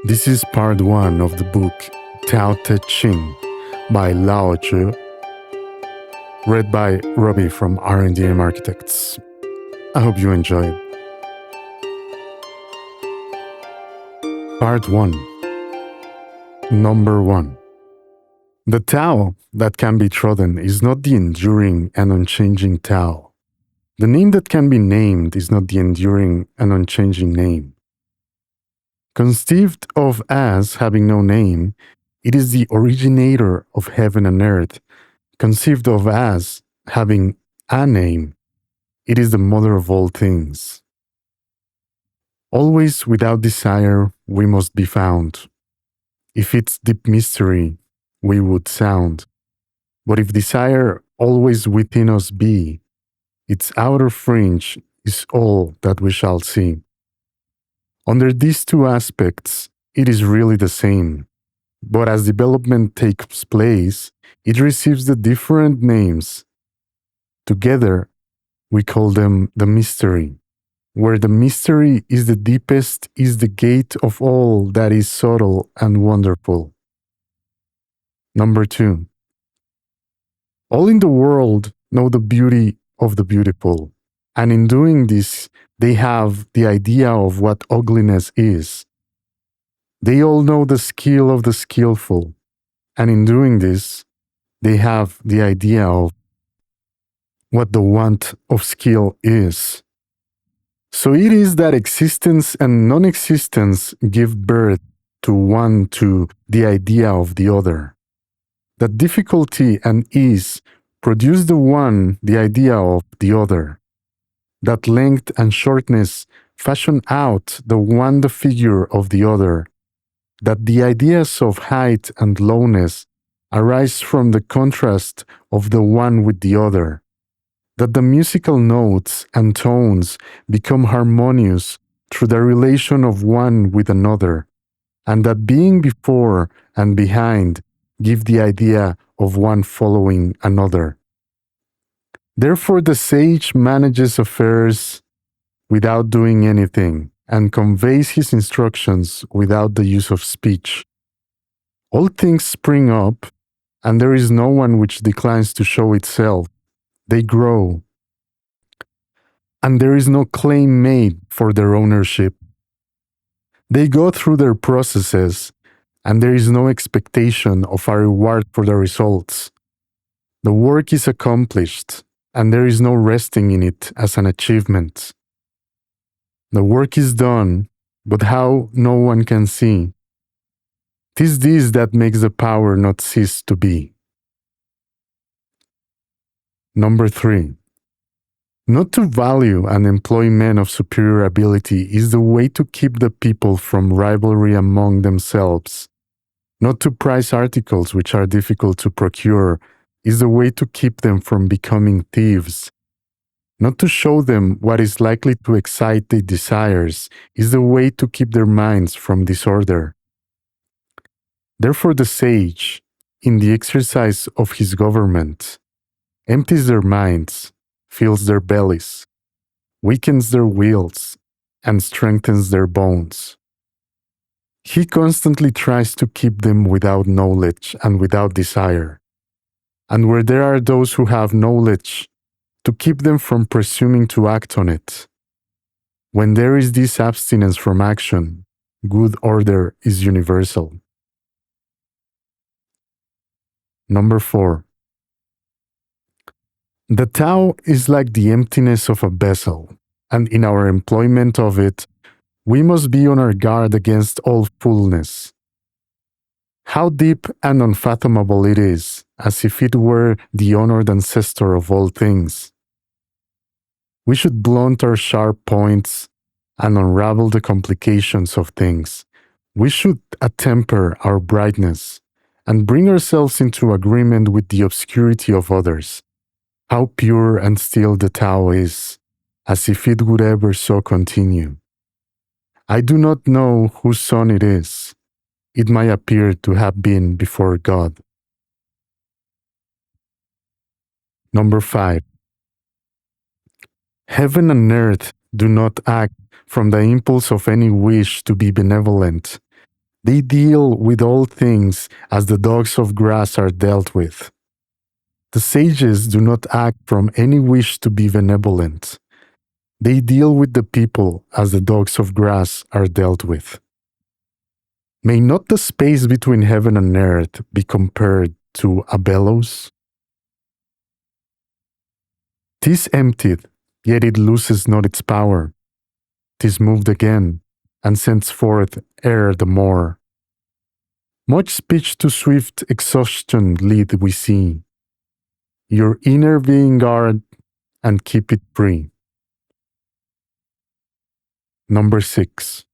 This is part 1 of the book Tao Te Ching by Laozi, read by Robbie from RNDM Architects. I hope you enjoy it. Part 1. Number 1. The Tao that can be trodden is not the enduring and unchanging Tao. The name that can be named is not the enduring and unchanging name. Conceived of as having no name, it is the originator of heaven and earth. Conceived of as having a name, it is the mother of all things. Always without desire, we must be found. If it's deep mystery, we would sound. But if desire always within us be, its outer fringe is all that we shall see. Under these two aspects, it is really the same. But as development takes place, it receives the different names. Together, we call them the mystery. Where the mystery is the deepest is the gate of all that is subtle and wonderful. Number 2. All in the world know the beauty of the beautiful, and in doing this, they have the idea of what ugliness is. They all know the skill of the skillful, and in doing this, they have the idea of what the want of skill is. So it is that existence and non-existence give birth to the idea of the other. That difficulty and ease produce the idea of the other. That length and shortness fashion out the figure of the other. That the ideas of height and lowness arise from the contrast of the one with the other. That the musical notes and tones become harmonious through the relation of one with another, and that being before and behind give the idea of one following another. Therefore, the sage manages affairs without doing anything and conveys his instructions without the use of speech. All things spring up, and there is no one which declines to show itself. They grow, and there is no claim made for their ownership. They go through their processes, and there is no expectation of a reward for the results. The work is accomplished, and there is no resting in it as an achievement. The work is done, but how no one can see. 'Tis this that makes the power not cease to be. Number 3. Not to value and employ men of superior ability is the way to keep the people from rivalry among themselves. Not to price articles which are difficult to procure is the way to keep them from becoming thieves. Not to show them what is likely to excite their desires is the way to keep their minds from disorder. Therefore the sage, in the exercise of his government, empties their minds, fills their bellies, weakens their wills, and strengthens their bones. He constantly tries to keep them without knowledge and without desire. And where there are those who have knowledge, to keep them from presuming to act on it. When there is this abstinence from action, good order is universal. Number 4. The Tao is like the emptiness of a vessel, and in our employment of it, we must be on our guard against all fullness. How deep and unfathomable it is, as if it were the honored ancestor of all things. We should blunt our sharp points and unravel the complications of things. We should attemper our brightness and bring ourselves into agreement with the obscurity of others. How pure and still the Tao is, as if it would ever so continue. I do not know whose son it is. It might appear to have been before God. Number 5. Heaven and earth do not act from the impulse of any wish to be benevolent. They deal with all things as the dogs of grass are dealt with. The sages do not act from any wish to be benevolent. They deal with the people as the dogs of grass are dealt with. May not the space between heaven and earth be compared to a bellows? 'Tis emptied, yet it loses not its power. 'Tis moved again, and sends forth air the more. Much speech to swift exhaustion lead we see. Your inner being guard, and keep it free. Number 6.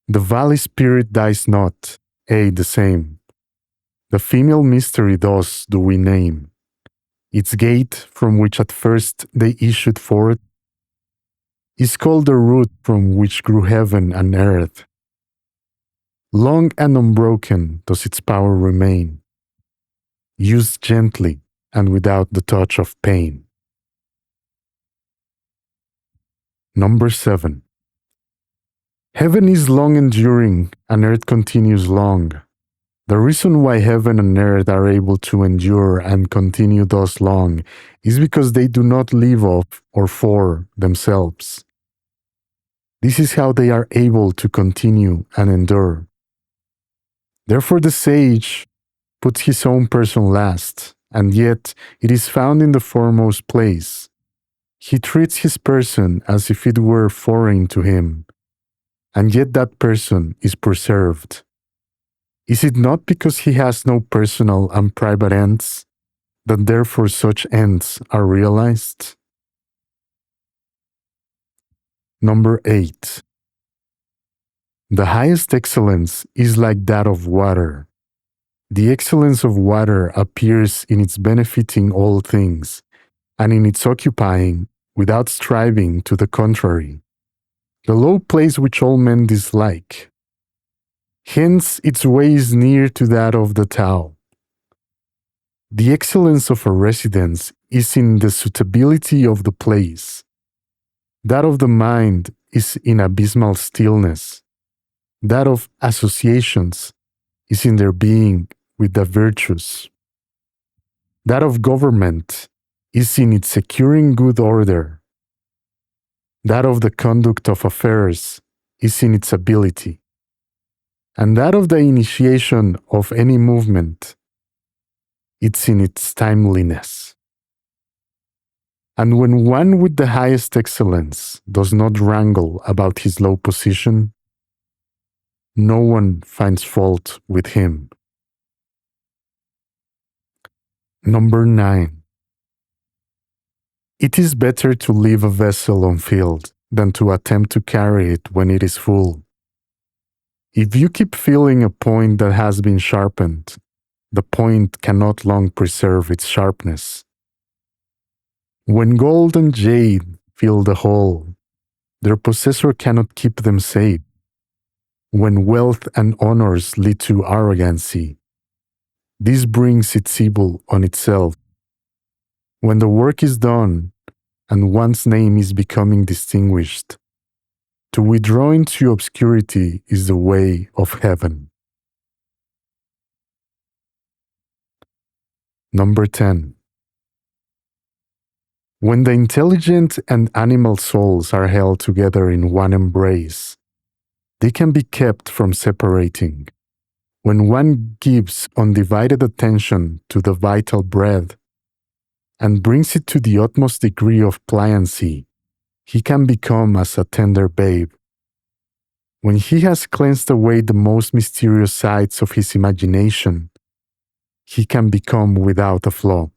The valley spirit dies not, the same. The female mystery thus do we name. Its gate, from which at first they issued forth, is called the root from which grew heaven and earth. Long and unbroken does its power remain, used gently and without the touch of pain. Number 7. Heaven is long enduring, and earth continues long. The reason why heaven and earth are able to endure and continue thus long is because they do not live of or for themselves. This is how they are able to continue and endure. Therefore, the sage puts his own person last, and yet it is found in the foremost place. He treats his person as if it were foreign to him, and yet that person is preserved. Is it not because he has no personal and private ends that therefore such ends are realized? Number 8. The highest excellence is like that of water. The excellence of water appears in its benefiting all things, and in its occupying, without striving to the contrary, the low place which all men dislike. Hence its way is near to that of the Tao. The excellence of a residence is in the suitability of the place. That of the mind is in abysmal stillness. That of associations is in their being with the virtues. That of government is in its securing good order. That of the conduct of affairs is in its ability. And that of the initiation of any movement, it's in its timeliness. And when one with the highest excellence does not wrangle about his low position, no one finds fault with him. Number 9. It is better to leave a vessel unfilled than to attempt to carry it when it is full. If you keep filling a point that has been sharpened, the point cannot long preserve its sharpness. When gold and jade fill the hole, their possessor cannot keep them safe. When wealth and honors lead to arrogancy, this brings its evil on itself. When the work is done and one's name is becoming distinguished, to withdraw into obscurity is the way of heaven. Number 10. When the intelligent and animal souls are held together in one embrace, they can be kept from separating. When one gives undivided attention to the vital breath and brings it to the utmost degree of pliancy, he can become as a tender babe. When he has cleansed away the most mysterious sides of his imagination, he can become without a flaw.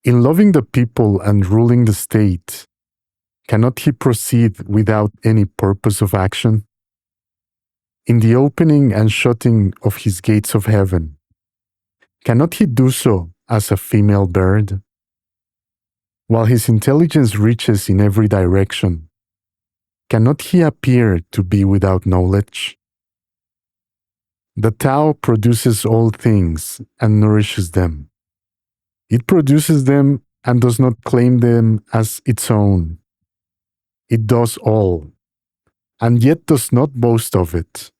In loving the people and ruling the state, cannot he proceed without any purpose of action? In the opening and shutting of his gates of heaven, cannot he do so as a female bird? While his intelligence reaches in every direction, cannot he appear to be without knowledge? The Tao produces all things and nourishes them. It produces them and does not claim them as its own. It does all. and yet does not boast of it.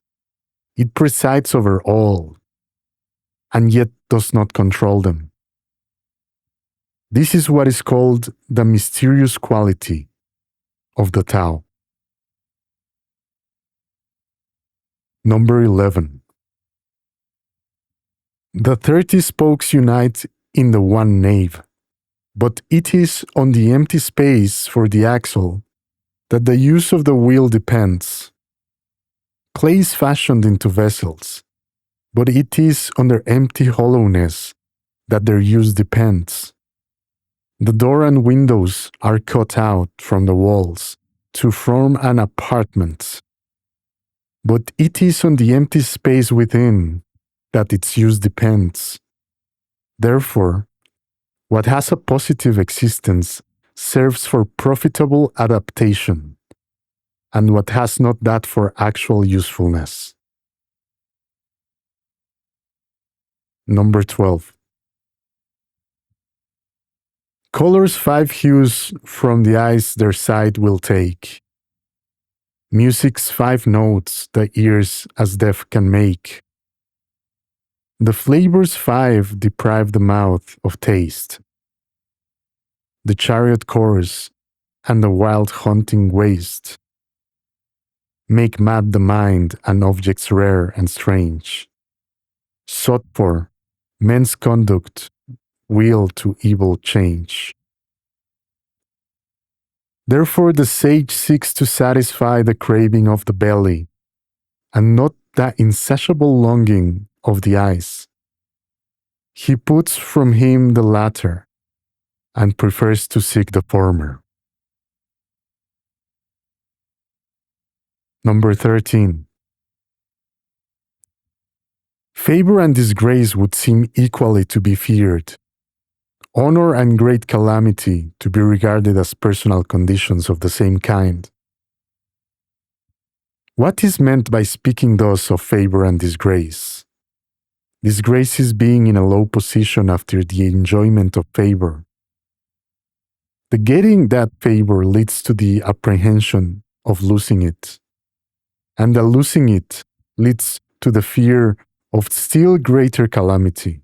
It presides over all, and yet does not control them. This is what is called the mysterious quality of the Tao. Number 11. The 30 spokes unite in the one nave, but it is on the empty space for the axle that the use of the wheel depends. Clay is fashioned into vessels, but it is on their empty hollowness that their use depends. The door and windows are cut out from the walls to form an apartment, but it is on the empty space within that its use depends. Therefore, what has a positive existence serves for profitable adaptation, and what has not that for actual usefulness. Number 12. Color's 5 hues from the eyes their sight will take. Music's 5 notes the ears as deaf can make. The flavors 5 deprive the mouth of taste. The chariot course and the wild hunting waste make mad the mind and objects rare and strange. Sought for, men's conduct will to evil change. Therefore the sage seeks to satisfy the craving of the belly, and not that insatiable longing of the eyes. He puts from him the latter, and prefers to seek the former. Number 13. Favor and disgrace would seem equally to be feared. Honor and great calamity to be regarded as personal conditions of the same kind. What is meant by speaking thus of favor and disgrace? Disgrace is being in a low position after the enjoyment of favor. The getting that favor leads to the apprehension of losing it, and the losing it leads to the fear of still greater calamity.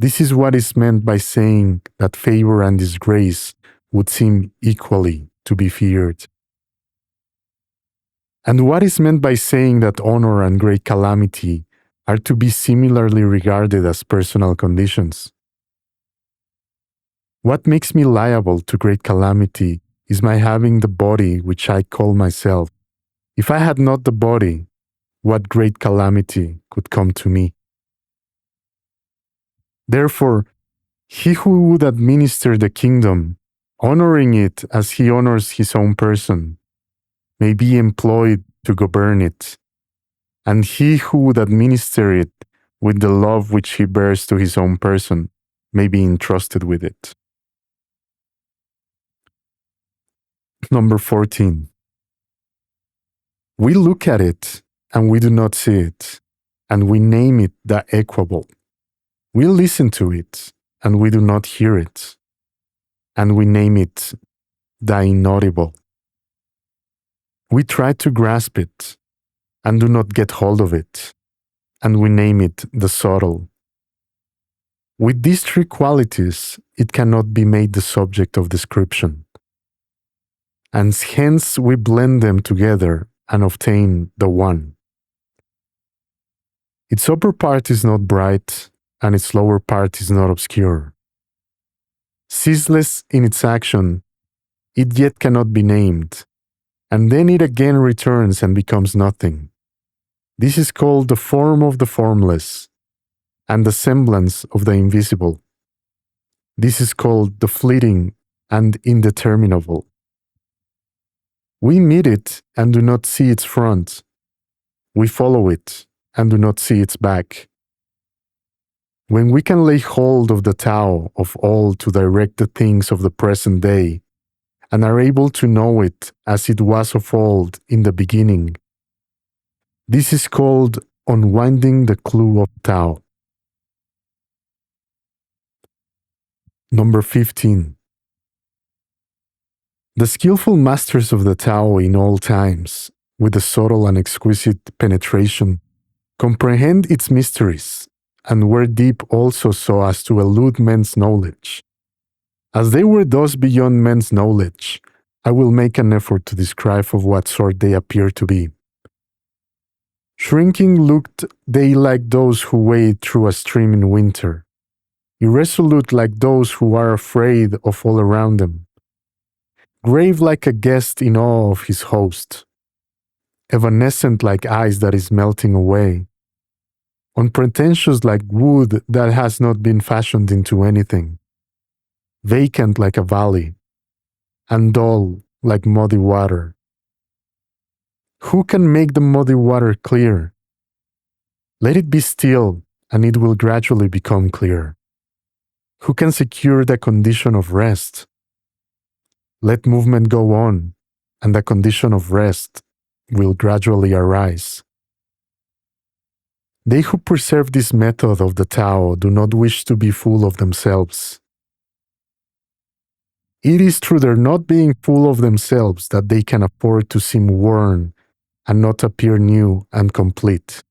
This is what is meant by saying that favor and disgrace would seem equally to be feared. And what is meant by saying that honor and great calamity are to be similarly regarded as personal conditions? What makes me liable to great calamity is my having the body which I call myself. If I had not the body, what great calamity could come to me? Therefore, he who would administer the kingdom, honoring it as he honors his own person, may be employed to govern it, and he who would administer it with the love which he bears to his own person may be entrusted with it. Number 14. We look at it and we do not see it, and we name it the equable. We listen to it and we do not hear it, and we name it the inaudible. We try to grasp it and do not get hold of it, and we name it the subtle. With these 3 qualities, it cannot be made the subject of description, and hence we blend them together and obtain the one. Its upper part is not bright, and its lower part is not obscure. Ceaseless in its action, it yet cannot be named, and then it again returns and becomes nothing. This is called the form of the formless, and the semblance of the invisible. This is called the fleeting and indeterminable. We meet it and do not see its front. We follow it and do not see its back. When we can lay hold of the Tao of all to direct the things of the present day, and are able to know it as it was of old in the beginning, this is called unwinding the clue of Tao. Number 15. The skillful masters of the Tao in all times, with a subtle and exquisite penetration, comprehend its mysteries, and were deep also so as to elude men's knowledge. As they were thus beyond men's knowledge, I will make an effort to describe of what sort they appear to be. Shrinking looked they like those who wade through a stream in winter, irresolute like those who are afraid of all around them, grave like a guest in awe of his host, evanescent like ice that is melting away, unpretentious like wood that has not been fashioned into anything, vacant like a valley, and dull like muddy water. Who can make the muddy water clear? Let it be still, and it will gradually become clear. Who can secure the condition of rest? Let movement go on, and the condition of rest will gradually arise. They who preserve this method of the Tao do not wish to be full of themselves. It is through their not being full of themselves that they can afford to seem worn and not appear new and complete.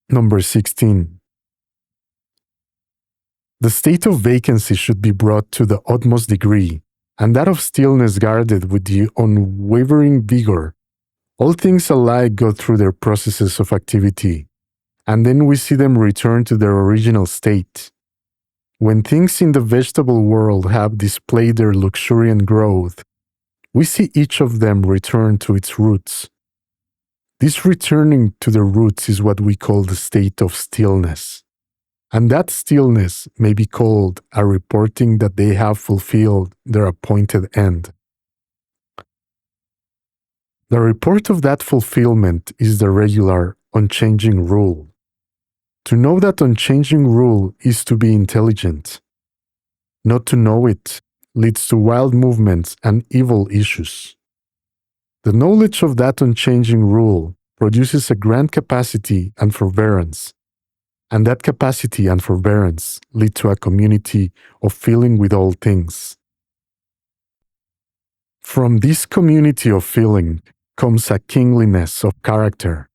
Number 16. The state of vacancy should be brought to the utmost degree, and that of stillness guarded with the unwavering vigor. All things alike go through their processes of activity, and then we see them return to their original state. When things in the vegetable world have displayed their luxuriant growth, we see each of them return to its roots. This returning to the roots is what we call the state of stillness. And that stillness may be called a reporting that they have fulfilled their appointed end. The report of that fulfillment is the regular, unchanging rule. To know that unchanging rule is to be intelligent. Not to know it leads to wild movements and evil issues. The knowledge of that unchanging rule produces a grand capacity and forbearance, and that capacity and forbearance lead to a community of feeling with all things. From this community of feeling comes a kingliness of character,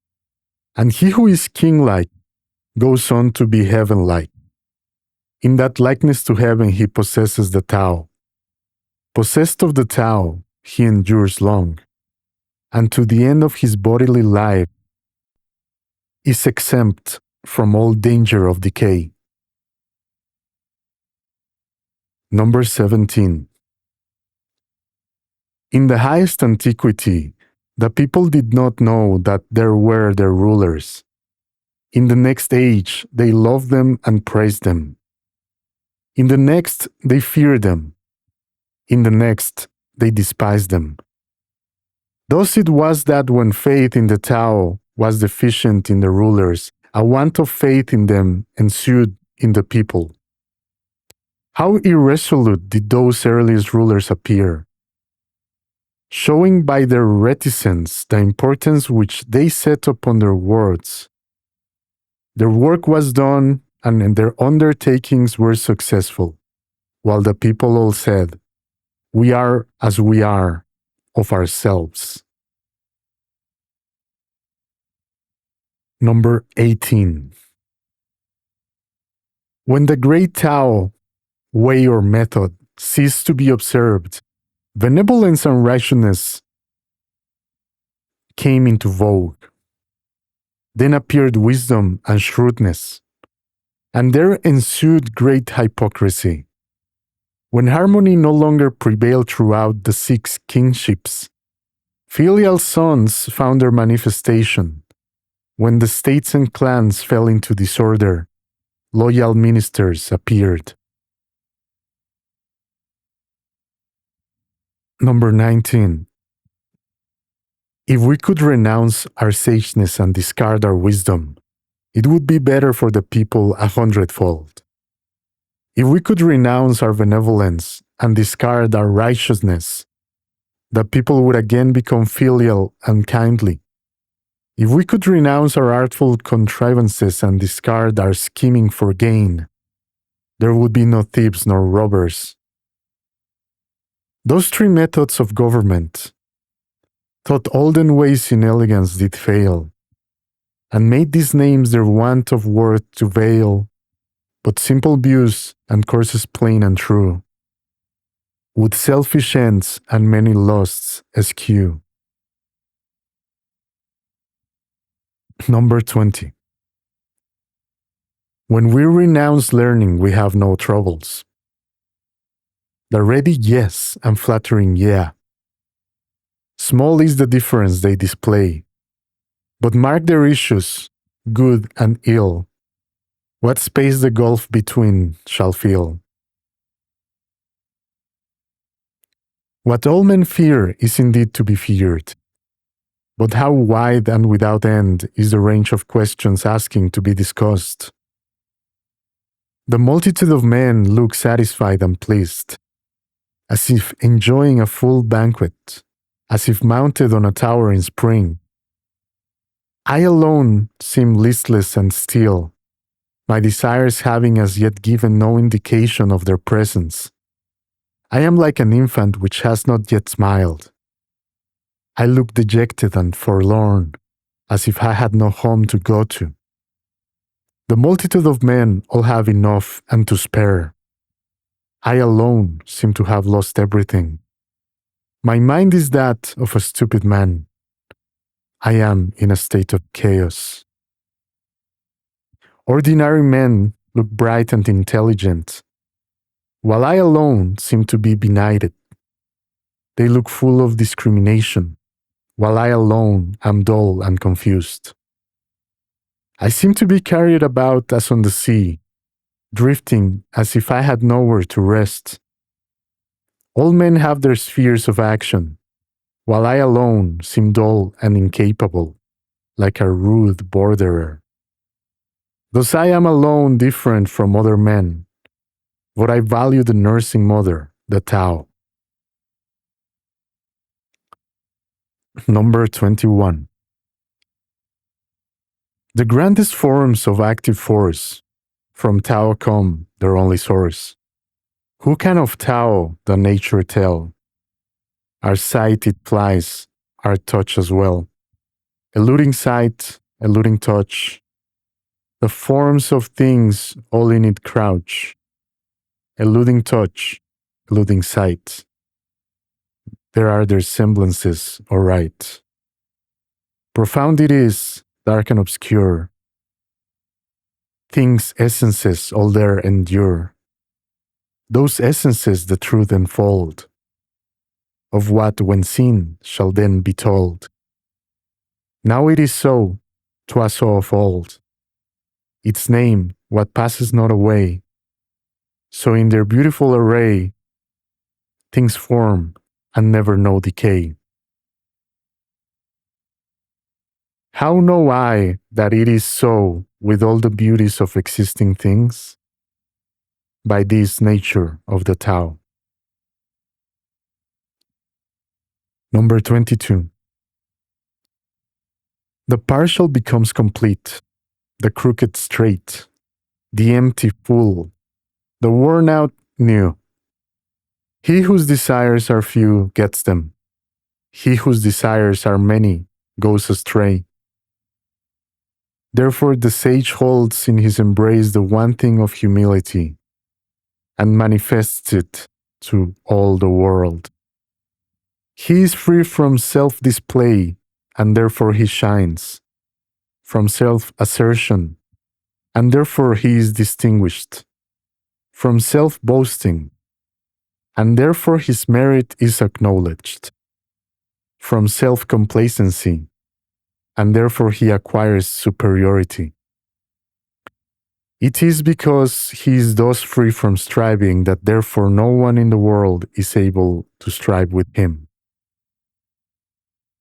and he who is king-like goes on to be heaven-like. In that likeness to heaven he possesses the Tao. Possessed of the Tao, he endures long, and to the end of his bodily life is exempt from all danger of decay. Number 17. In the highest antiquity, the people did not know that there were their rulers. In the next age, they loved them and praised them. In the next, they feared them. In the next, they despised them. Thus it was that when faith in the Tao was deficient in the rulers, a want of faith in them ensued in the people. How irresolute did those earliest rulers appear, showing by their reticence the importance which they set upon their words. Their work was done, and their undertakings were successful, while the people all said, "We are as we are of ourselves." Number 18. When the great Tao, way or method, ceased to be observed, benevolence and righteousness came into vogue. Then appeared wisdom and shrewdness, and there ensued great hypocrisy. When harmony no longer prevailed throughout the 6 kingships, filial sons found their manifestation. When the states and clans fell into disorder, loyal ministers appeared. Number 19. If we could renounce our sageness and discard our wisdom, it would be better for the people 100-fold. If we could renounce our benevolence and discard our righteousness, the people would again become filial and kindly. If we could renounce our artful contrivances and discard our scheming for gain, there would be no thieves nor robbers. Those three methods of government thought olden ways in elegance did fail, and made these names their want of worth to veil, but simple views and courses plain and true, with selfish ends and many lusts eschew. Number 20. When we renounce learning, we have no troubles. The ready yes and flattering yeah. Small is the difference they display, but mark their issues, good and ill. What space the gulf between shall fill. What all men fear is indeed to be feared. But how wide and without end is the range of questions asking to be discussed? The multitude of men look satisfied and pleased, as if enjoying a full banquet, as if mounted on a tower in spring. I alone seem listless and still, my desires having as yet given no indication of their presence. I am like an infant which has not yet smiled. I look dejected and forlorn, as if I had no home to go to. The multitude of men all have enough and to spare. I alone seem to have lost everything. My mind is that of a stupid man. I am in a state of chaos. Ordinary men look bright and intelligent, while I alone seem to be benighted. They look full of discrimination, while I alone am dull and confused. I seem to be carried about as on the sea, drifting as if I had nowhere to rest. All men have their spheres of action, while I alone seem dull and incapable, like a rude borderer. Thus I am alone different from other men, but I value the nursing mother, the Tao. Number 21. The grandest forms of active force, from Tao come their only source. Who can of Tao the nature tell? Our sight it flies, our touch as well. Eluding sight, eluding touch, the forms of things all in it crouch. Eluding touch, eluding sight. There are their semblances, all right. Profound it is, dark and obscure. Things' essences all there endure. Those essences the truth enfold, of what when seen shall then be told. Now it is so, 'twas so of old. Its name, what passes not away. So in their beautiful array, things form and never know decay. How know I that it is so with all the beauties of existing things? By this nature of the Tao. Number 22. The partial becomes complete, the crooked straight, the empty full, the worn out new. He whose desires are few gets them. He whose desires are many goes astray. Therefore the sage holds in his embrace the one thing of humility and manifests it to all the world. He is free from self-display and therefore he shines, from self-assertion and therefore he is distinguished, from self-boasting and therefore his merit is acknowledged, from self-complacency and therefore he acquires superiority. It is because he is thus free from striving that therefore no one in the world is able to strive with him.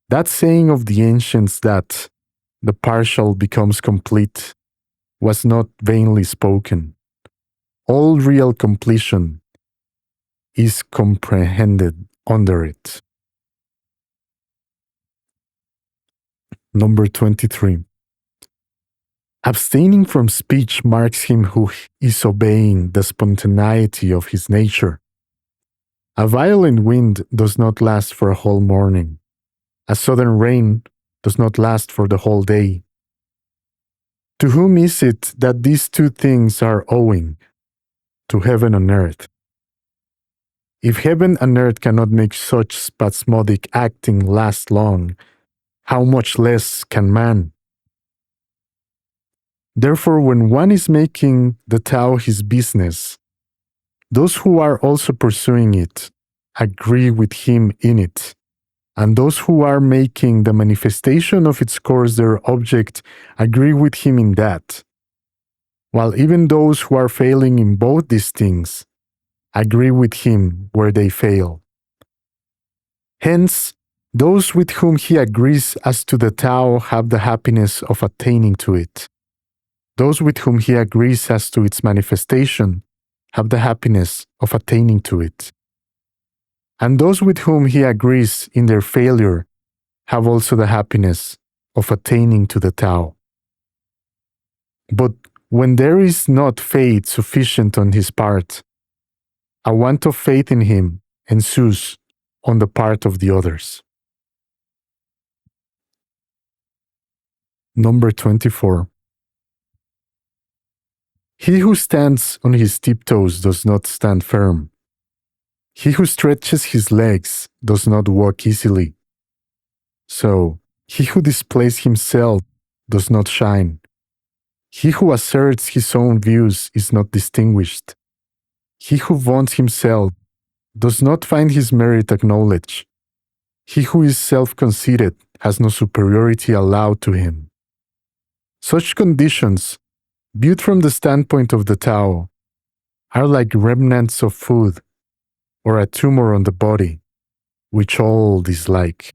That saying of the ancients that the partial becomes complete was not vainly spoken. All real completion is comprehended under it. Number 23. Abstaining from speech marks him who is obeying the spontaneity of his nature. A violent wind does not last for a whole morning. A sudden rain does not last for the whole day. To whom is it that these two things are owing? To heaven and earth. If heaven and earth cannot make such spasmodic acting last long, how much less can man? Therefore, when one is making the Tao his business, those who are also pursuing it agree with him in it, and those who are making the manifestation of its course their object agree with him in that, while even those who are failing in both these things agree with him where they fail. Hence, those with whom he agrees as to the Tao have the happiness of attaining to it. Those with whom he agrees as to its manifestation have the happiness of attaining to it. And those with whom he agrees in their failure have also the happiness of attaining to the Tao. But when there is not faith sufficient on his part, a want of faith in him ensues on the part of the others. Number 24. He who stands on his tiptoes does not stand firm. He who stretches his legs does not walk easily. So, he who displays himself does not shine. He who asserts his own views is not distinguished. He who vaunts himself does not find his merit acknowledged. He who is self-conceited has no superiority allowed to him. Such conditions, viewed from the standpoint of the Tao, are like remnants of food or a tumor on the body, which all dislike.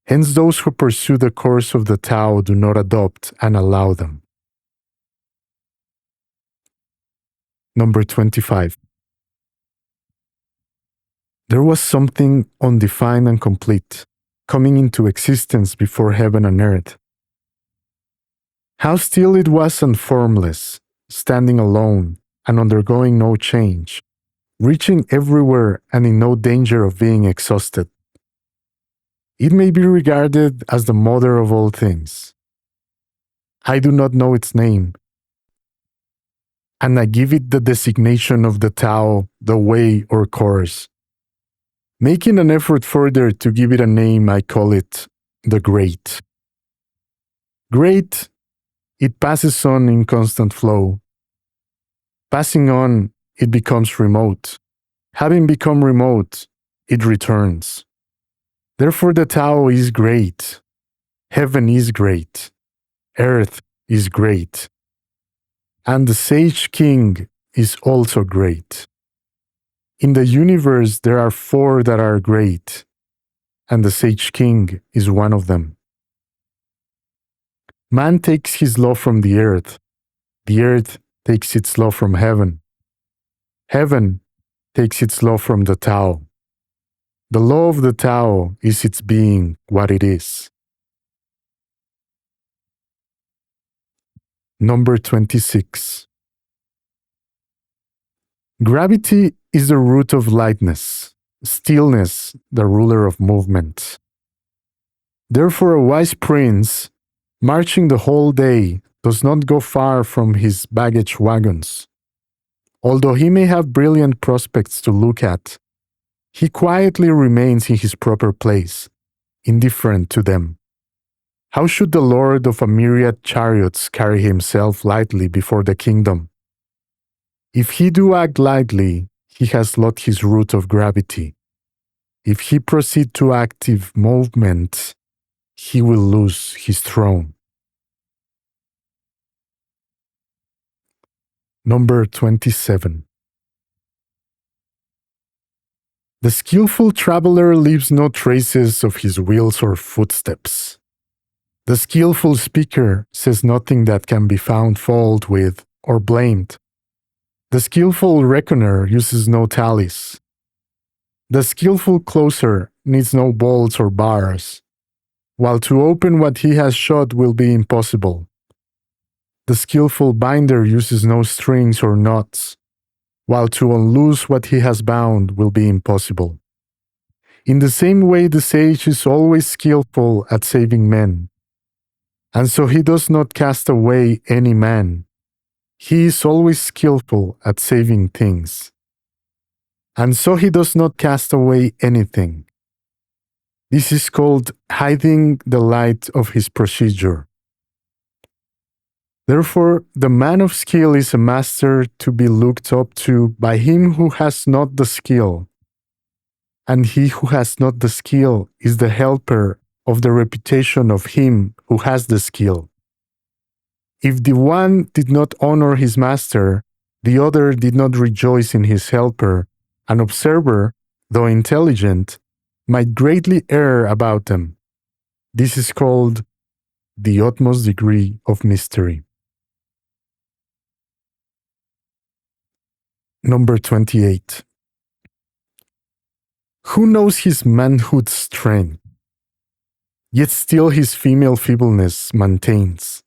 Hence those who pursue the course of the Tao do not adopt and allow them. Number 25. There was something undefined and complete, coming into existence before heaven and earth. How still it was and formless, standing alone and undergoing no change, reaching everywhere and in no danger of being exhausted. It may be regarded as the mother of all things. I do not know its name, and I give it the designation of the Tao, the way or course. Making an effort further to give it a name, I call it the Great. Great, it passes on in constant flow. Passing on, it becomes remote. Having become remote, it returns. Therefore the Tao is great. Heaven is great. Earth is great. And the Sage King is also great. In the universe there are 4 that are great, and the Sage King is one of them. Man takes his law from the earth takes its law from heaven. Heaven takes its law from the Tao. The law of the Tao is its being what it is. Number 26. Gravity is the root of lightness, stillness the ruler of movement. Therefore a wise prince, marching the whole day, does not go far from his baggage wagons. Although he may have brilliant prospects to look at, he quietly remains in his proper place, indifferent to them. How should the lord of a myriad chariots carry himself lightly before the kingdom? If he do act lightly, he has lost his root of gravity. If he proceed to active movement, he will lose his throne. Number 27. The skillful traveler leaves no traces of his wheels or footsteps. The skillful speaker says nothing that can be found fault with or blamed. The skillful reckoner uses no tallies. The skillful closer needs no bolts or bars, while to open what he has shut will be impossible. the skillful binder uses no strings or knots, while to unloose what he has bound will be impossible. In the same way, the sage is always skillful at saving men, and so he does not cast away any man. He is always skillful at saving things, and so he does not cast away anything. This is called hiding the light of his procedure. Therefore, the man of skill is a master to be looked up to by him who has not the skill, and he who has not the skill is the helper of the reputation of him who has the skill. If the one did not honor his master, the other did not rejoice in his helper. An observer, though intelligent, might greatly err about them. This is called the utmost degree of mystery. Number 28. Who knows his manhood's strength, yet still his female feebleness maintains?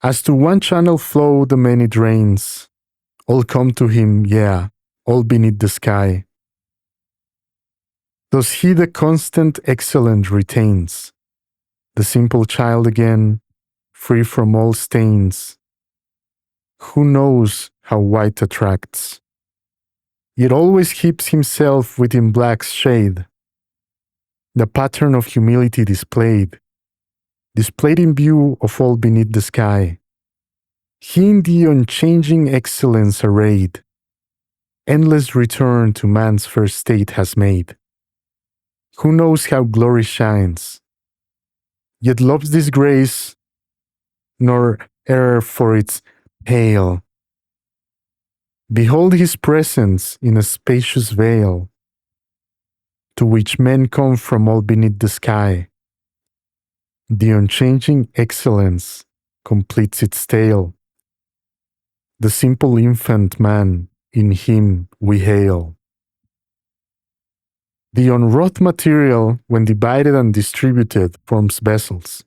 As to one channel flow the many drains, all come to him, yeah, all beneath the sky. Thus he the constant excellent retains, the simple child again, free from all stains. Who knows how white attracts, yet always keeps himself within black's shade, the pattern of humility displayed in view of all beneath the sky. He in the unchanging excellence arrayed, endless return to man's first state has made. Who knows how glory shines, yet loves disgrace, nor err for its pale. Behold his presence in a spacious veil, to which men come from all beneath the sky. The unchanging excellence completes its tale. The simple infant man, in him we hail. The unwrought material, when divided and distributed, forms vessels.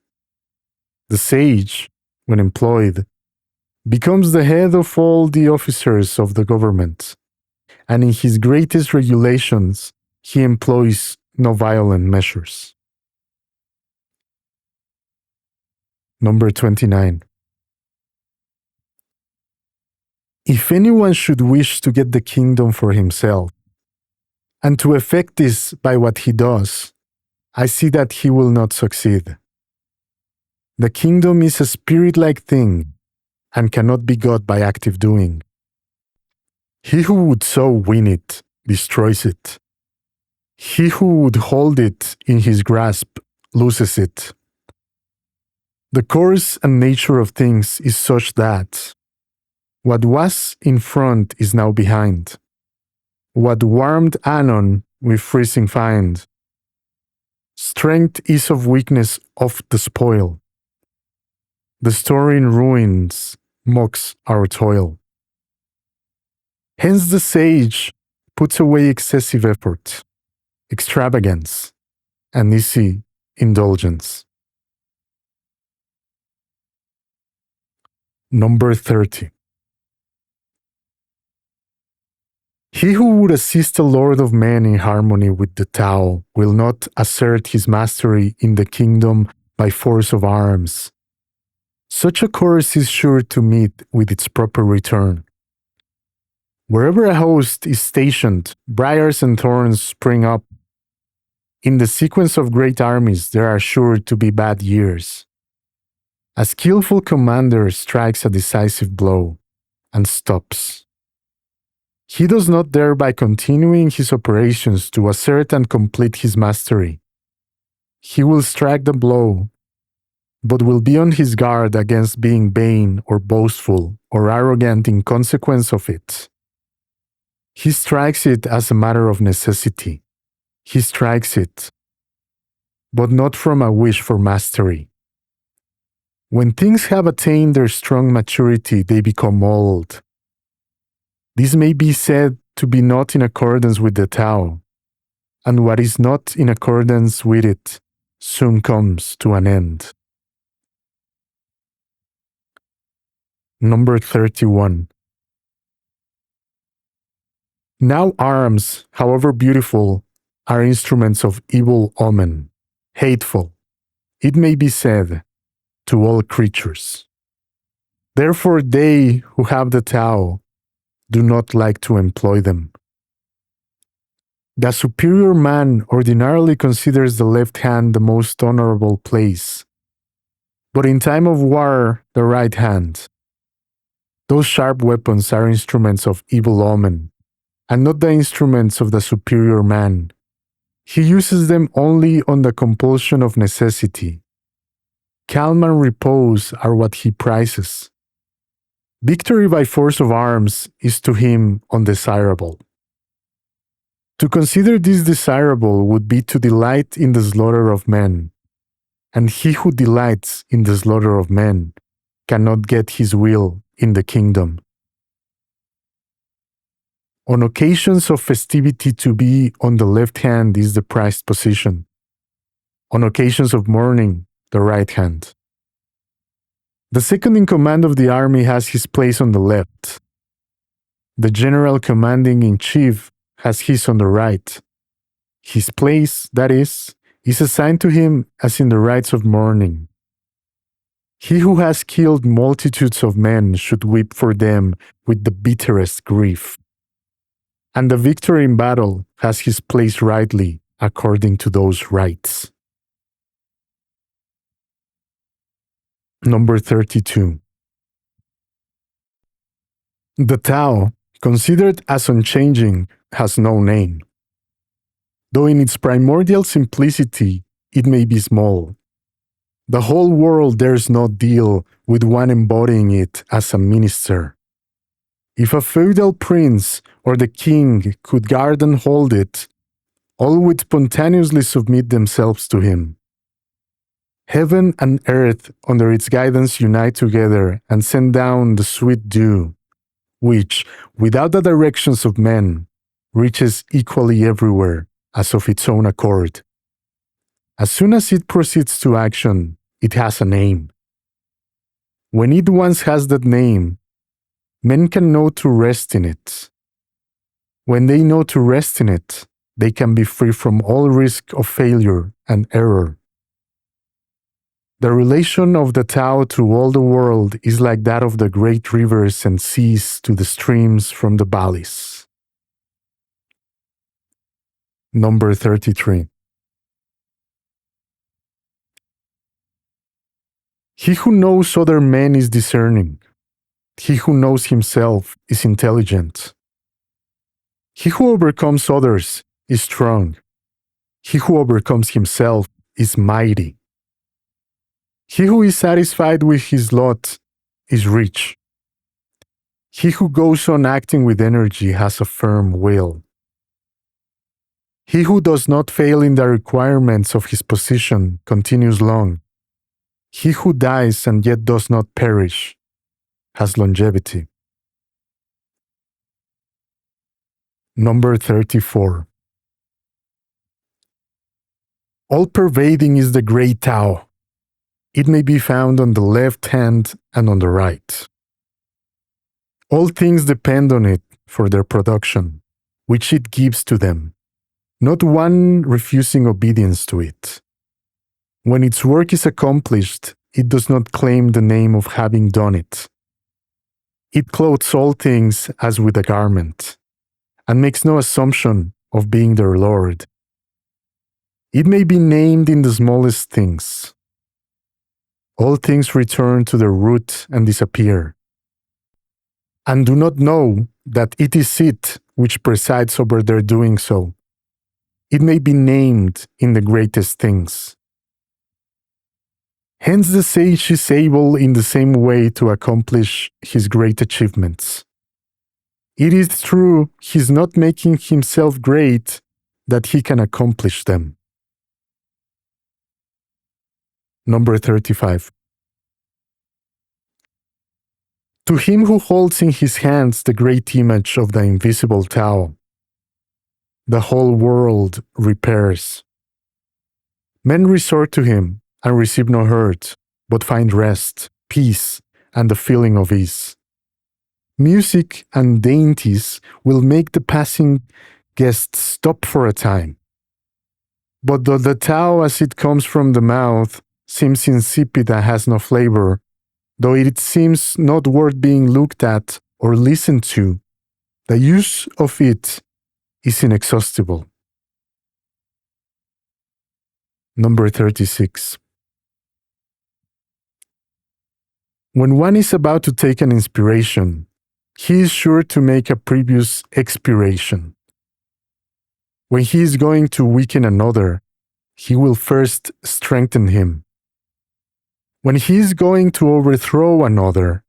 The sage, when employed, becomes the head of all the officers of the government, and in his greatest regulations he employs no violent measures. Number 29. If anyone should wish to get the kingdom for himself, and to effect this by what he does, I see that he will not succeed. The kingdom is a spirit-like thing, and cannot be got by active doing. He who would so win it, destroys it. He who would hold it in his grasp, loses it. The course and nature of things is such that what was in front is now behind. What warmed anon we freezing find. Strength is of weakness of the spoil. The story in ruins mocks our toil. Hence the sage puts away excessive effort, extravagance, and easy indulgence. Number 30. He who would assist the Lord of Men in harmony with the Tao will not assert his mastery in the kingdom by force of arms. Such a course is sure to meet with its proper return. Wherever a host is stationed, briars and thorns spring up. In the sequence of great armies, there are sure to be bad years. A skillful commander strikes a decisive blow and stops. He does not thereby continuing his operations to assert and complete his mastery. He will strike the blow, but will be on his guard against being vain or boastful or arrogant in consequence of it. He strikes it as a matter of necessity. He strikes it, but not from a wish for mastery. When things have attained their strong maturity, they become old. This may be said to be not in accordance with the Tao, and what is not in accordance with it soon comes to an end. Number 31. Now arms, however beautiful, are instruments of evil omen, hateful, it may be said, to all creatures. Therefore they who have the Tao do not like to employ them. The superior man ordinarily considers the left hand the most honorable place, but in time of war, the right hand. Those sharp weapons are instruments of evil omen, and not the instruments of the superior man. He uses them only on the compulsion of necessity. Calm and repose are what he prizes. Victory by force of arms is to him undesirable. To consider this desirable would be to delight in the slaughter of men, and he who delights in the slaughter of men cannot get his will in the kingdom. On occasions of festivity, to be on the left hand is the prized position. On occasions of mourning, the right hand. The second in command of the army has his place on the left. The general commanding in chief has his on the right. His place, that is assigned to him as in the rites of mourning. He who has killed multitudes of men should weep for them with the bitterest grief. And the victor in battle has his place rightly according to those rites. Number 32. The Tao, considered as unchanging, has no name. Though in its primordial simplicity it may be small, the whole world dares not deal with one embodying it as a minister. If a feudal prince or the king could guard and hold it, all would spontaneously submit themselves to him. Heaven and earth under its guidance unite together and send down the sweet dew, which, without the directions of men, reaches equally everywhere as of its own accord. As soon as it proceeds to action, it has a name. When it once has that name, men can know to rest in it. When they know to rest in it, they can be free from all risk of failure and error. The relation of the Tao to all the world is like that of the great rivers and seas to the streams from the valleys. Number 33. He who knows other men is discerning. He who knows himself is intelligent. He who overcomes others is strong. He who overcomes himself is mighty. He who is satisfied with his lot is rich. He who goes on acting with energy has a firm will. He who does not fail in the requirements of his position continues long. He who dies and yet does not perish has longevity. Number 34. All-Pervading is the great Tao. It may be found on the left hand and on the right. All things depend on it for their production, which it gives to them, not one refusing obedience to it. When its work is accomplished, it does not claim the name of having done it. It clothes all things as with a garment, and makes no assumption of being their Lord. It may be named in the smallest things. All things return to their root and disappear, and do not know that it is it which presides over their doing so. It may be named in the greatest things. Hence the sage is able in the same way to accomplish his great achievements. It is true he is not making himself great that he can accomplish them. Number 35. To him who holds in his hands the great image of the invisible Tao, the whole world repairs. Men resort to him and receive no hurt, but find rest, peace, and the feeling of ease. Music and dainties will make the passing guest stop for a time. But though the Tao as it comes from the mouth seems insipid and has no flavor, though it seems not worth being looked at or listened to, the use of it is inexhaustible. Number 36. When one is about to take an inspiration, he is sure to make a previous expiration. When he is going to weaken another, he will first strengthen him. When he is going to overthrow another,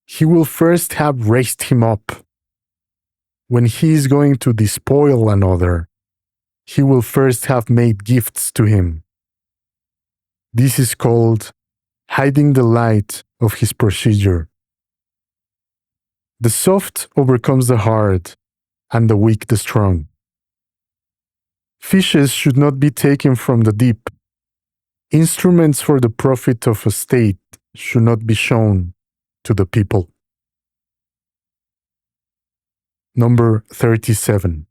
he will first have raised him up. When he is going to despoil another, he will first have made gifts to him. This is called hiding the light of his procedure. The soft overcomes the hard, and the weak the strong. Fishes should not be taken from the deep. Instruments for the profit of a state should not be shown to the people. Number 37.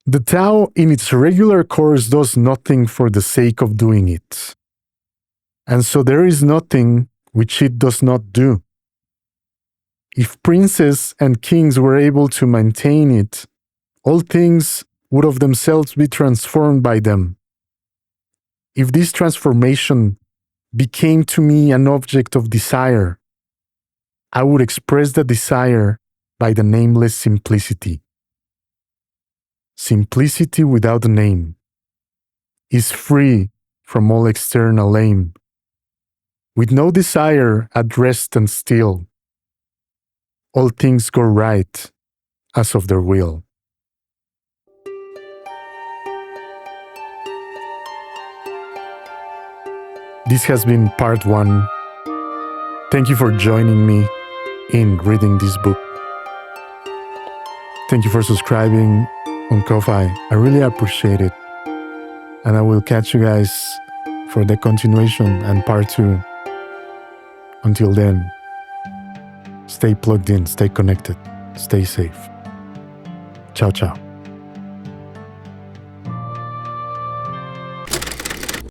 The Tao in its regular course does nothing for the sake of doing it. And so there is nothing which it does not do. If princes and kings were able to maintain it, all things would of themselves be transformed by them. If this transformation became to me an object of desire, I would express the desire by the nameless simplicity. Simplicity without a name is free from all external aim. With no desire at rest and still, all things go right as of their will. This has been part 1. Thank you for joining me in reading this book. Thank you for subscribing on Ko-Fi. I really appreciate it. And I will catch you guys for the continuation and part 2. Until then, stay plugged in, stay connected, stay safe. Ciao, ciao.